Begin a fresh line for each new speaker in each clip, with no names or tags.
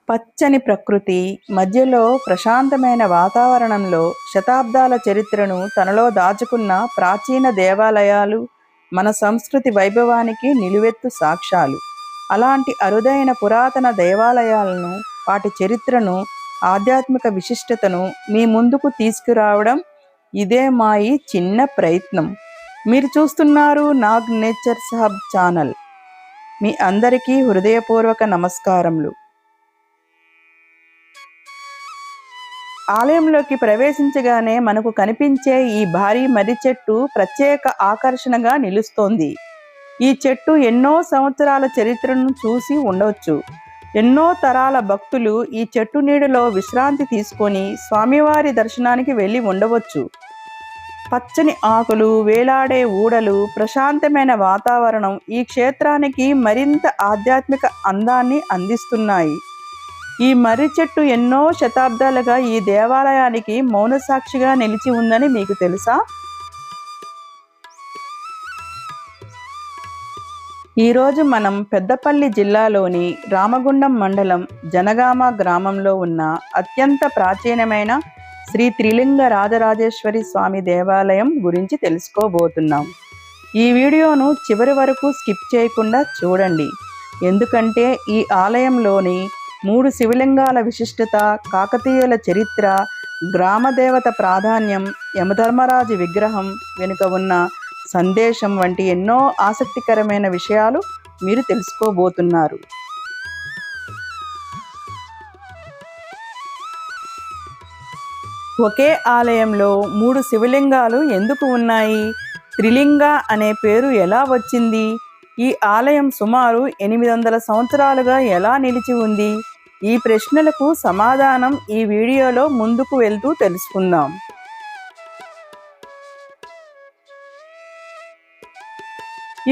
పచ్చని ప్రకృతి మధ్యలో ప్రశాంతమైన వాతావరణంలో శతాబ్దాల చరిత్రను తనలో దాచుకున్న ప్రాచీన దేవాలయాలు మన సంస్కృతి వైభవానికి నిలువెత్తు సాక్ష్యాలు. అలాంటి అరుదైన పురాతన దేవాలయాలను, వాటి చరిత్రను, ఆధ్యాత్మిక విశిష్టతను మీ ముందుకు తీసుకురావడం ఇదే మా ఈ చిన్న ప్రయత్నం. మీరు చూస్తున్నారు నాగ్ నేచర్స్ హబ్ ఛానల్. మీ అందరికీ హృదయపూర్వక నమస్కారములు. ఆలయంలోకి ప్రవేశించగానే మనకు కనిపించే ఈ భారీ మర్రి చెట్టు ప్రత్యేక ఆకర్షణగా నిలుస్తోంది. ఈ చెట్టు ఎన్నో సంవత్సరాల చరిత్రను చూసి ఉండవచ్చు. ఎన్నో తరాల భక్తులు ఈ చెట్టు నీడలో విశ్రాంతి తీసుకొని స్వామివారి దర్శనానికి వెళ్ళి ఉండవచ్చు. పచ్చని ఆకులు, వేలాడే ఊడలు, ప్రశాంతమైన వాతావరణం ఈ క్షేత్రానికి మరింత ఆధ్యాత్మిక అందాన్ని అందిస్తున్నాయి. ఈ మర్రి చెట్టు ఎన్నో శతాబ్దాలుగా ఈ దేవాలయానికి మౌన సాక్షిగా నిలిచి ఉందని మీకు తెలుసా? ఈరోజు మనం పెద్దపల్లి జిల్లాలోని రామగుండం మండలం జనగామ గ్రామంలో ఉన్న అత్యంత ప్రాచీనమైన శ్రీ త్రిలింగ రాజరాజేశ్వరి స్వామి దేవాలయం గురించి తెలుసుకోబోతున్నాం. ఈ వీడియోను చివరి వరకు స్కిప్ చేయకుండా చూడండి, ఎందుకంటే ఈ ఆలయంలోని 3 శివలింగాల విశిష్టత, కాకతీయుల చరిత్ర, గ్రామదేవత ప్రాధాన్యం, యమధర్మరాజు విగ్రహం వెనుక ఉన్న సందేశం వంటి ఎన్నో ఆసక్తికరమైన విషయాలు మీరు తెలుసుకోబోతున్నారు. ఒకే ఆలయంలో 3 శివలింగాలు ఎందుకు ఉన్నాయి? త్రిలింగ అనే పేరు ఎలా వచ్చింది? ఈ ఆలయం సుమారు 800 సంవత్సరాలుగా ఎలా నిలిచి ఉంది? ఈ ప్రశ్నలకు సమాధానం ఈ వీడియోలో ముందుకు వెళ్తూ తెలుసుకుందాం.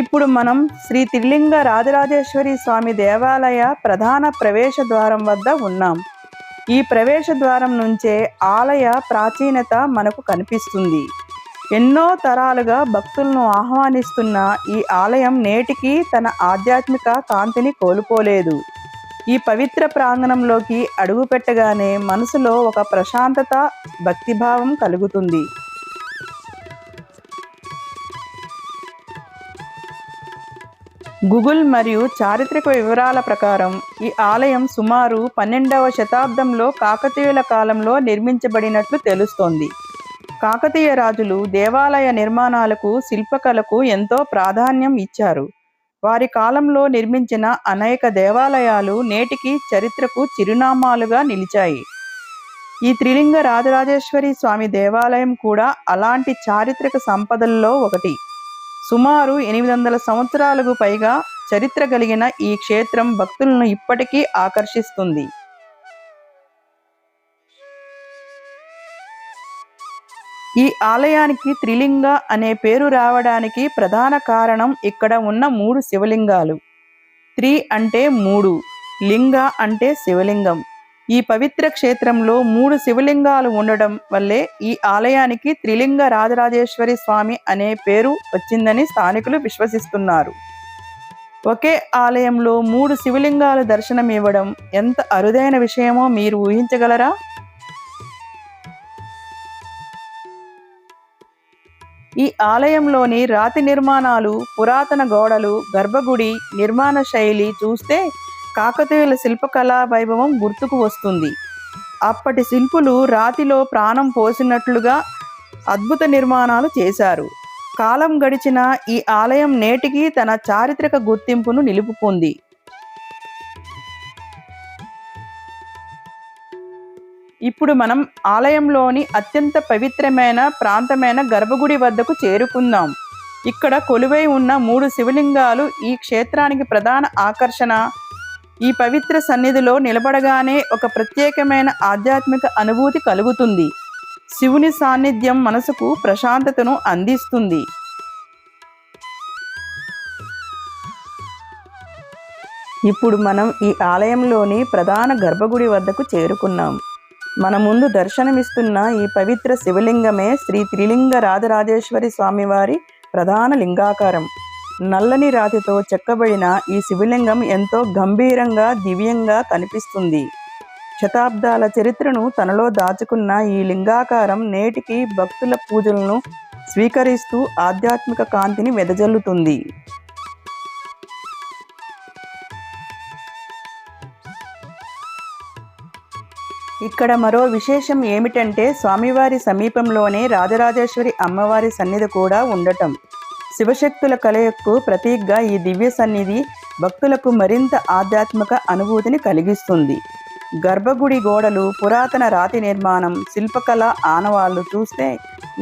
ఇప్పుడు మనం శ్రీ త్రిలింగ రాజరాజేశ్వరి స్వామి దేవాలయ ప్రధాన ప్రవేశ ద్వారం వద్ద ఉన్నాం. ఈ ప్రవేశ ద్వారం నుంచే ఆలయ ప్రాచీనత మనకు కనిపిస్తుంది. ఎన్నో తరాలుగా భక్తులను ఆహ్వానిస్తున్న ఈ ఆలయం నేటికి తన ఆధ్యాత్మిక కాంతిని కోల్పోలేదు. ఈ పవిత్ర ప్రాంగణంలోకి అడుగుపెట్టగానే మనసులో ఒక ప్రశాంతత, భక్తిభావం కలుగుతుంది. గూగుల్ మరియు చారిత్రక వివరాల ప్రకారం ఈ ఆలయం సుమారు 12వ శతాబ్దంలో కాకతీయుల కాలంలో నిర్మించబడినట్లు తెలుస్తోంది. కాకతీయ రాజులు దేవాలయ నిర్మాణాలకు, శిల్పకళకు ఎంతో ప్రాధాన్యం ఇచ్చారు. వారి కాలంలో నిర్మించిన అనేక దేవాలయాలు నేటికి చరిత్రకు చిరునామాలుగా నిలిచాయి. ఈ త్రిలింగ రాజరాజేశ్వరి స్వామి దేవాలయం కూడా అలాంటి చారిత్రక సంపదల్లో ఒకటి. సుమారు 800 సంవత్సరాలకు పైగా చరిత్ర కలిగిన ఈ క్షేత్రం భక్తులను ఇప్పటికీ ఆకర్షిస్తుంది. ఈ ఆలయానికి త్రిలింగ అనే పేరు రావడానికి ప్రధాన కారణం ఇక్కడ ఉన్న 3 శివలింగాలు. త్రి అంటే 3, లింగ అంటే శివలింగం. ఈ పవిత్ర క్షేత్రంలో 3 శివలింగాలు ఉండడం వల్లే ఈ ఆలయానికి త్రిలింగ రాజరాజేశ్వరి స్వామి అనే పేరు వచ్చిందని స్థానికులు విశ్వసిస్తున్నారు. ఒకే ఆలయంలో 3 శివలింగాలు దర్శనం ఇవ్వడం ఎంత అరుదైన విషయమో మీరు ఊహించగలరా? ఈ ఆలయంలోని రాతి నిర్మాణాలు, పురాతన గోడలు, గర్భగుడి నిర్మాణ శైలి చూస్తే కాకతీయుల శిల్పకళా వైభవం గుర్తుకు వస్తుంది. అప్పటి శిల్పులు రాతిలో ప్రాణం పోసినట్లుగా అద్భుత నిర్మాణాలు చేశారు. కాలం గడిచిన ఈ ఆలయం నేటికి తన చారిత్రక గుర్తింపును నిలుపుకుంది. ఇప్పుడు మనం ఆలయంలోని అత్యంత పవిత్రమైన ప్రాంతమైన గర్భగుడి వద్దకు చేరుకుందాం. ఇక్కడ కొలువై ఉన్న 3 శివలింగాలు ఈ క్షేత్రానికి ప్రధాన ఆకర్షణ. ఈ పవిత్ర సన్నిధిలో నిలబడగానే ఒక ప్రత్యేకమైన ఆధ్యాత్మిక అనుభూతి కలుగుతుంది. శివుని సాన్నిధ్యం మనసుకు ప్రశాంతతను అందిస్తుంది. ఇప్పుడు మనం ఈ ఆలయంలోని ప్రధాన గర్భగుడి వద్దకు చేరుకున్నాం. మన ముందు దర్శనమిస్తున్న ఈ పవిత్ర శివలింగమే శ్రీ త్రిలింగ రాజరాజేశ్వరి స్వామివారి ప్రధాన లింగాకారం. నల్లని రాతితో చెక్కబడిన ఈ శివలింగం ఎంతో గంభీరంగా, దివ్యంగా కనిపిస్తుంది. శతాబ్దాల చరిత్రను తనలో దాచుకున్న ఈ లింగాకారం నేటికి భక్తుల పూజలను స్వీకరిస్తూ ఆధ్యాత్మిక కాంతిని వెదజల్లుతుంది. ఇక్కడ మరో విశేషం ఏమిటంటే స్వామివారి సమీపంలోనే రాజరాజేశ్వరి అమ్మవారి సన్నిధి కూడా ఉండటం. శివశక్తుల కలయికకు ప్రతీకగా ఈ దివ్య సన్నిధి భక్తులకు మరింత ఆధ్యాత్మిక అనుభూతిని కలిగిస్తుంది. గర్భగుడి గోడలు, పురాతన రాతి నిర్మాణం, శిల్పకళ ఆనవాళ్లు చూస్తే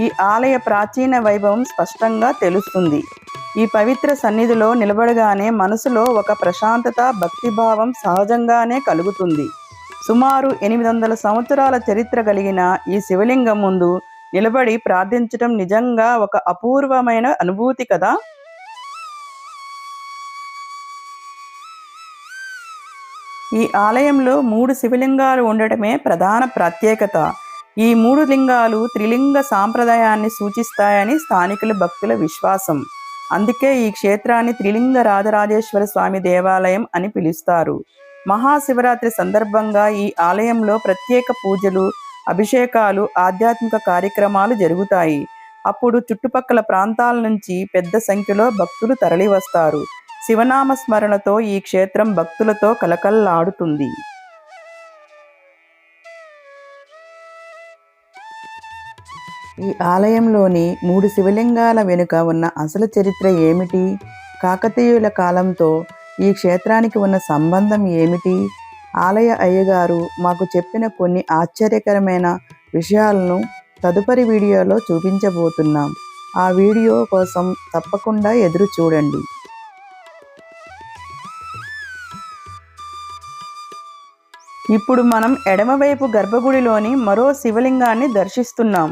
ఈ ఆలయ ప్రాచీన వైభవం స్పష్టంగా తెలుస్తుంది. ఈ పవిత్ర సన్నిధిలో నిలబడగానే మనసులో ఒక ప్రశాంతత, భక్తిభావం సహజంగానే కలుగుతుంది. సుమారు 800 సంవత్సరాల చరిత్ర కలిగిన ఈ శివలింగం ముందు నిలబడి ప్రార్థించటం నిజంగా ఒక అపూర్వమైన అనుభూతి కదా. ఈ ఆలయంలో 3 శివలింగాలు ఉండటమే ప్రధాన ప్రత్యేకత. ఈ 3 లింగాలు త్రిలింగ సాంప్రదాయాన్ని సూచిస్తాయని స్థానికుల భక్తుల విశ్వాసం. అందుకే ఈ క్షేత్రాన్ని త్రిలింగ రాజరాజేశ్వర స్వామి దేవాలయం అని పిలుస్తారు. మహాశివరాత్రి సందర్భంగా ఈ ఆలయంలో ప్రత్యేక పూజలు, అభిషేకాలు, ఆధ్యాత్మిక కార్యక్రమాలు జరుగుతాయి. అప్పుడు చుట్టుపక్కల ప్రాంతాల నుంచి పెద్ద సంఖ్యలో భక్తులు తరలివస్తారు. శివనామ స్మరణతో ఈ క్షేత్రం భక్తులతో కలకల్లాడుతుంది. ఈ ఆలయంలోని 3 శివలింగాల వెనుక ఉన్న అసలు చరిత్ర ఏమిటి? కాకతీయుల కాలంతో ఈ క్షేత్రానికి ఉన్న సంబంధం ఏమిటి? ఆలయ అయ్యగారు మాకు చెప్పిన కొన్ని ఆశ్చర్యకరమైన విషయాలను తదుపరి వీడియోలో చూపించబోతున్నాం. ఆ వీడియో కోసం తప్పకుండా ఎదురు చూడండి. ఇప్పుడు మనం ఎడమవైపు గర్భగుడిలోని మరో శివలింగాన్ని దర్శిస్తున్నాం.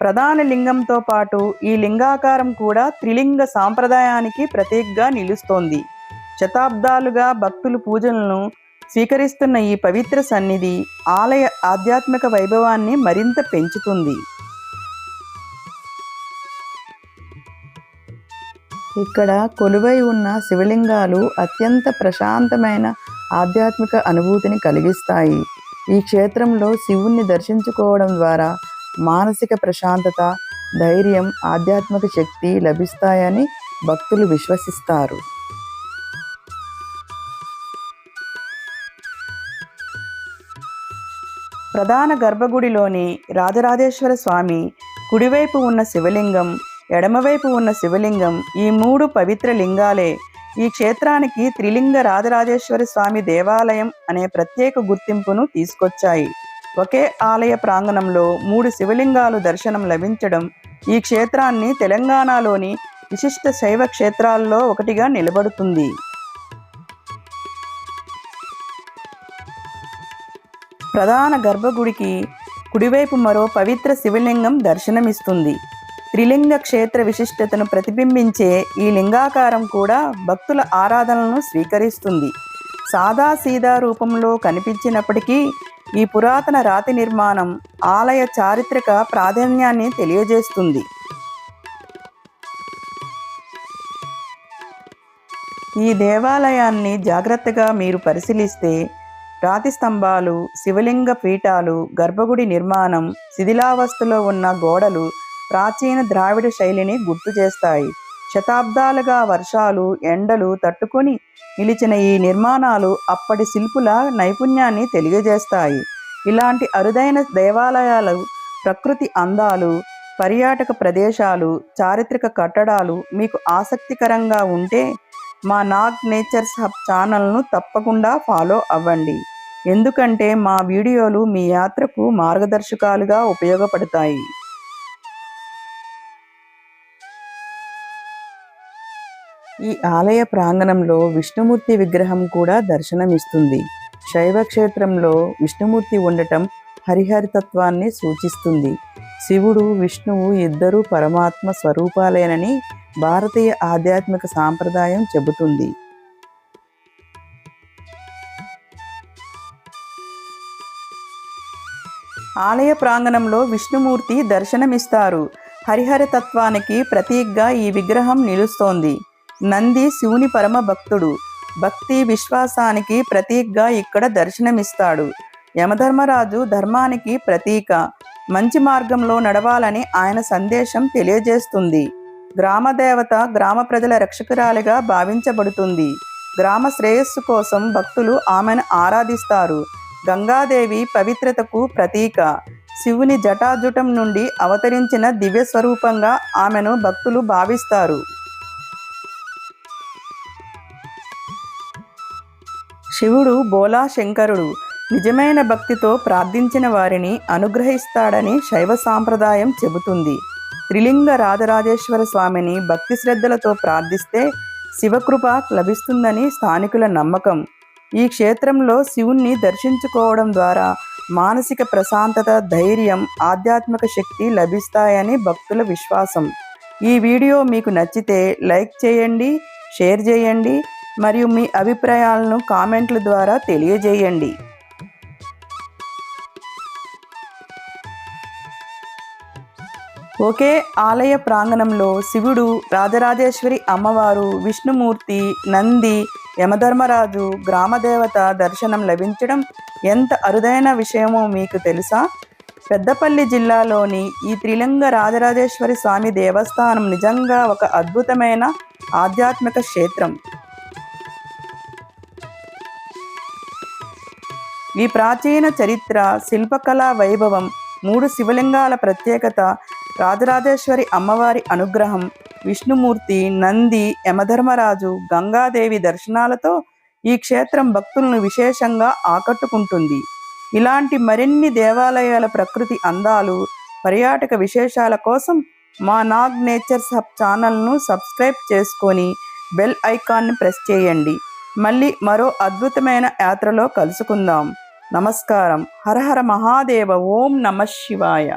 ప్రధాన లింగంతో పాటు ఈ లింగాకారం కూడా త్రిలింగ సాంప్రదాయానికి ప్రతీకగా నిలుస్తోంది. శతాబ్దాలుగా భక్తులు పూజలను స్వీకరిస్తున్న ఈ పవిత్ర సన్నిధి ఆలయ ఆధ్యాత్మిక వైభవాన్ని మరింత పెంచుతుంది. ఇక్కడ కొలువై ఉన్న శివలింగాలు అత్యంత ప్రశాంతమైన ఆధ్యాత్మిక అనుభూతిని కలిగిస్తాయి. ఈ క్షేత్రంలో శివుణ్ణి దర్శించుకోవడం ద్వారా మానసిక ప్రశాంతత, ధైర్యం, ఆధ్యాత్మిక శక్తి లభిస్తాయని భక్తులు విశ్వసిస్తారు. ప్రధాన గర్భగుడిలోని రాజరాజేశ్వర స్వామి కుడివైపు ఉన్న శివలింగం, ఎడమవైపు ఉన్న శివలింగం ఈ 3 పవిత్ర లింగాలే ఈ క్షేత్రానికి త్రిలింగ రాజరాజేశ్వర స్వామి దేవాలయం అనే ప్రత్యేక గుర్తింపును తీసుకొచ్చాయి. ఒకే ఆలయ ప్రాంగణంలో 3 శివలింగాలు దర్శనం లభించడం ఈ క్షేత్రాన్ని తెలంగాణలోని విశిష్ట శైవ క్షేత్రాల్లో ఒకటిగా నిలబడుతుంది. ప్రధాన గర్భగుడికి కుడివైపు మరో పవిత్ర శివలింగం దర్శనమిస్తుంది. త్రిలింగ క్షేత్ర విశిష్టతను ప్రతిబింబించే ఈ లింగాకారం కూడా భక్తుల ఆరాధనలను స్వీకరిస్తుంది. సాదాసీదా రూపంలో కనిపించినప్పటికీ ఈ పురాతన రాతి నిర్మాణం ఆలయ చారిత్రక ప్రాధాన్యాన్ని తెలియజేస్తుంది. ఈ దేవాలయాన్ని జాగ్రత్తగా మీరు పరిశీలిస్తే రాతి స్తంభాలు, శివలింగ పీఠాలు, గర్భగుడి నిర్మాణం, శిథిలావస్థలో ఉన్న గోడలు ప్రాచీన ద్రావిడ శైలిని గుర్తు చేస్తాయి. శతాబ్దాలుగా వర్షాలు, ఎండలు తట్టుకొని నిలిచిన ఈ నిర్మాణాలు అప్పటి శిల్పుల నైపుణ్యాన్ని తెలియజేస్తాయి. ఇలాంటి అరుదైన దేవాలయాలు, ప్రకృతి అందాలు, పర్యాటక ప్రదేశాలు, చారిత్రక కట్టడాలు మీకు ఆసక్తికరంగా ఉంటే మా నాగ్ నేచర్స్ హబ్ ఛానల్ను తప్పకుండా ఫాలో అవ్వండి. ఎందుకంటే మా వీడియోలు మీ యాత్రకు మార్గదర్శకాలుగా ఉపయోగపడతాయి. ఈ ఆలయ ప్రాంగణంలో విష్ణుమూర్తి విగ్రహం కూడా దర్శనమిస్తుంది. శైవ క్షేత్రంలో విష్ణుమూర్తి ఉండటం హరిహరతత్వాన్ని సూచిస్తుంది. శివుడు, విష్ణువు ఇద్దరూ పరమాత్మ స్వరూపాలేనని భారతీయ ఆధ్యాత్మిక సాంప్రదాయం చెబుతుంది. ఆలయ ప్రాంగణంలో విష్ణుమూర్తి దర్శనమిస్తారు. హరిహర తత్వానికి ప్రతీకగా ఈ విగ్రహం నిలుస్తోంది. నంది శివుని పరమ భక్తుడు. భక్తి, విశ్వాసానికి ప్రతీకగా ఇక్కడ దర్శనమిస్తాడు. యమధర్మరాజు ధర్మానికి ప్రతీక, మంచి మార్గంలో నడవాలని ఆయన సందేశం తెలియజేస్తుంది. గ్రామదేవత గ్రామ ప్రజల రక్షకురాలిగా భావించబడుతుంది. గ్రామ శ్రేయస్సు కోసం భక్తులు ఆమెను ఆరాధిస్తారు. గంగాదేవి పవిత్రతకు ప్రతీక, శివుని జటాజుటం నుండి అవతరించిన దివ్య స్వరూపంగా ఆమెను భక్తులు భావిస్తారు. శివుడు బోలా శంకరుడు. నిజమైన భక్తితో ప్రార్థించిన వారిని అనుగ్రహిస్తాడని శైవ సాంప్రదాయం చెబుతుంది. త్రిలింగ రాజరాజేశ్వర స్వామిని భక్తి శ్రద్ధలతో ప్రార్థిస్తే శివకృప లభిస్తుందని స్థానికుల నమ్మకం. ఈ క్షేత్రంలో శివుణ్ణి దర్శించుకోవడం ద్వారా మానసిక ప్రశాంతత, ధైర్యం, ఆధ్యాత్మిక శక్తి లభిస్తాయని భక్తుల విశ్వాసం. ఈ వీడియో మీకు నచ్చితే లైక్ చేయండి, షేర్ చేయండి మరియు మీ అభిప్రాయాలను కామెంట్ల ద్వారా తెలియజేయండి. ఒకే ఆలయ ప్రాంగణంలో శివుడు, రాజరాజేశ్వరి అమ్మవారు, విష్ణుమూర్తి, నంది, యమధర్మరాజు, గ్రామదేవత దర్శనం లభించడం ఎంత అరుదైన విషయమో మీకు తెలుసా? పెద్దపల్లి జిల్లాలోని ఈ త్రిలింగ రాజరాజేశ్వరి స్వామి దేవస్థానం నిజంగా ఒక అద్భుతమైన ఆధ్యాత్మిక క్షేత్రం. ఈ ప్రాచీన చరిత్ర, శిల్పకళా వైభవం, 3 శివలింగాల ప్రత్యేకత, రాజరాజేశ్వరి అమ్మవారి అనుగ్రహం, విష్ణుమూర్తి, నంది, యమధర్మరాజు, గంగాదేవి దర్శనాలతో ఈ క్షేత్రం భక్తులను విశేషంగా ఆకట్టుకుంటుంది. ఇలాంటి మరిన్ని దేవాలయాల ప్రకృతి అందాలు, పర్యాటక విశేషాల కోసం మా నాగ్ నేచర్స్ హబ్ ఛానల్ను సబ్స్క్రైబ్ చేసుకొని బెల్ ఐకాన్ని ప్రెస్ చేయండి. మళ్ళీ మరో అద్భుతమైన యాత్రలో కలుసుకుందాం. నమస్కారం. హర హర మహాదేవ. ఓం నమః శివాయ.